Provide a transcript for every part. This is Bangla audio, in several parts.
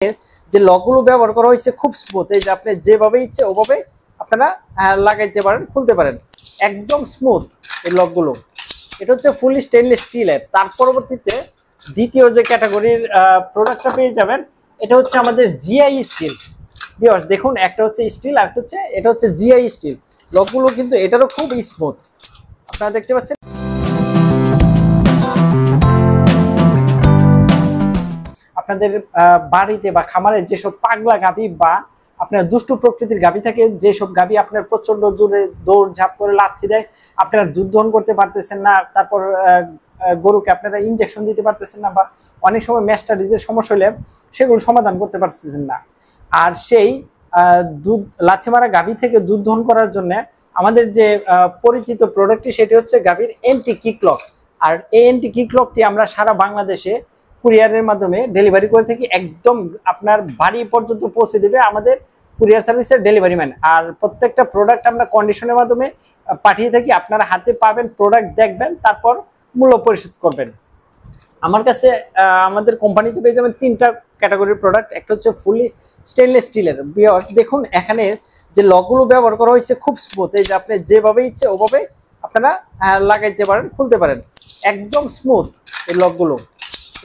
যে লকগুলো ব্যবহার করা হয়েছে খুব স্মুথ। এই যে আপনি যেভাবে ইচ্ছে ওভাবে আপনারা লাগাইতে পারেন, খুলতে পারেন, একদম স্মুথ এই লকগুলো। এটা হচ্ছে ফুলি স্টেনলেস স্টিলের। তার পরবর্তীতে দ্বিতীয় যে ক্যাটাগরির প্রোডাক্টটা পেয়ে যাবেন, এটা হচ্ছে আমাদের জিআই স্টিল। ভিউয়ার্স দেখুন, একটা হচ্ছে স্টিল আর একটা হচ্ছে এটা হচ্ছে জিআই স্টিল। লকগুলো কিন্তু এটারও খুব স্মুথ, আপনারা দেখতে পাচ্ছেন। আপনাদের বাড়িতে বা খামারে যেসব পাগলা গাভী বা আপনার দুষ্টু প্রকৃতির গাভী থাকে, যেসব গাভী আপনার প্রচন্ড জোরে দৌড় ঝাঁপ করে লাথি দেয়, আপনারা দুধ দহন করতে পারতেছেন না, তারপর গরুকে আপনারা ইনজেকশন দিতে পারতেছেন না, বা অনেক সময় ম্যাস্টাডিজের সমস্যা হলে সেগুলো সমাধান করতে পারতেছেন না, আর সেই দুধ লাথি মারা গাভী থেকে দুধ দহন করার জন্য আমাদের যে পরিচিত প্রোডাক্টটি, সেটি হচ্ছে গাভীর এন্টি কিকলক। আর এই এন্টি কিকলকটি আমরা সারা বাংলাদেশে কুরিয়ারের মাধ্যমে ডেলিভারি করে থাকি। একদম আপনার বাড়ি পর্যন্ত পৌঁছে দেবে আমাদের কুরিয়ার সার্ভিসের ডেলিভারি ম্যান। আর প্রত্যেকটা প্রোডাক্ট আমরা কন্ডিশনের মাধ্যমে পাঠিয়ে থাকি। আপনারা হাতে পাবেন, প্রোডাক্ট দেখবেন, তারপর মূল্য পরিশোধ করবেন। আমার কাছে আমাদের কোম্পানিতে পেয়ে যাবেন তিনটা ক্যাটাগরির প্রোডাক্ট। একটা হচ্ছে ফুলি স্টেনলেস স্টিলের। ভিউয়ার্স দেখুন, এখানে যে লকগুলো ব্যবহার করা হয়েছে খুব স্মুথ। এই যে আপনি যেভাবে ইচ্ছে ওভাবে আপনারা লাগাইতে পারেন, খুলতে পারেন, একদম স্মুথ এই লকগুলো।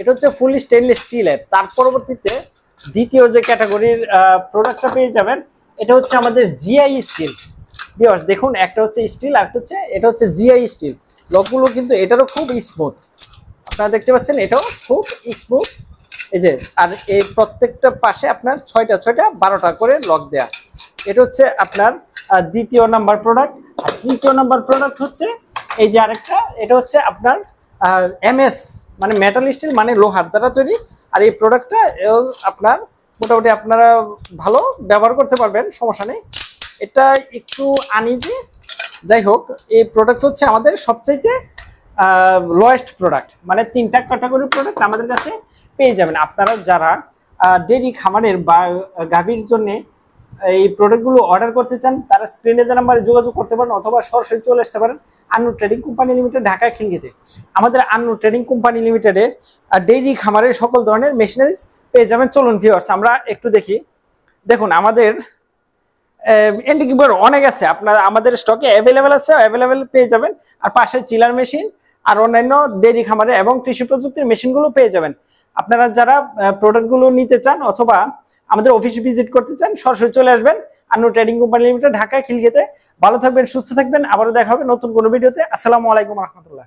এটা হচ্ছে ফুলি স্টেনলেস স্টিলের। তার পরবর্তীতে দ্বিতীয় যে ক্যাটাগরির প্রোডাক্টটা পেয়ে যাবেন, এটা হচ্ছে আমাদের জিআই স্টিল। ভিউয়ার্স দেখুন, একটা হচ্ছে স্টিল আর একটা হচ্ছে এটা হচ্ছে জিআই স্টিল। লকগুলো কিন্তু এটারও খুব স্মুথ, আপনারা দেখতে পাচ্ছেন, এটাও খুব স্মুথ। এই যে, আর এই প্রত্যেকটা পাশে আপনার 6টা 12টা করে লক দেয়া। এটা হচ্ছে আপনার দ্বিতীয় নাম্বার প্রোডাক্ট। আর তৃতীয় নাম্বার প্রোডাক্ট হচ্ছে এই যে আরেকটা, এটা হচ্ছে আপনার এমএস মানে মেটাল স্টিল, মানে লোহার দ্বারা তৈরি। আর এই প্রোডাক্টটা আপনার মোটামুটি আপনারা ভালো ব্যবহার করতে পারবেন, সমস্যা নেই। এটা একটু আনইজি, যাই হোক এই প্রোডাক্ট হচ্ছে আমাদের সবচাইতে লোয়েস্ট প্রোডাক্ট। মানে তিনটা ক্যাটাগরির প্রোডাক্ট আমাদের কাছে পেয়ে যাবেন। আপনারা যারা ডেইরি খামারের বা গাভীর জন্য এই প্রোডাক্টগুলো অর্ডার করতে চান, তারা স্ক্রিনে দেওয়া নাম্বারে যোগাযোগ করতে পারেন, অথবা সরাসরি চলে আসতে পারেন আন্নুর ট্রেডিং কোম্পানি লিমিটেড, ঢাকা খিলগিতে। আমাদের আন্নুর ট্রেডিং কোম্পানি লিমিটেডে ডেইরি খামারের সকল ধরনের মেশিনারিজ পেয়ে যাবেন। চলুন ভিউয়ার্স আমরা একটু দেখি। দেখুন, আমাদের এন্টি কিপার অনেক আছে, আপনার আমাদের স্টকে অ্যাভেলেবেল আছে, অ্যাভেলেবেল পেয়ে যাবেন। আর পাশে চিলার মেশিন আর অন্যান্য ডেইরি খামারে এবং কৃষি প্রযুক্তির মেশিনগুলো পেয়ে যাবেন। আপনারা যারা প্রোডাক্টগুলো নিতে চান অথবা আমাদের অফিস ভিজিট করতে চান, সরাসরি চলে আসবেন Annu trading company limited, Dhaka খিলগিতে। ভালো থাকবেন, সুস্থ থাকবেন, আবারও দেখা হবে নতুন কোনো ভিডিওতে। আসসালামু আলাইকুম রহমতুল্লাহ।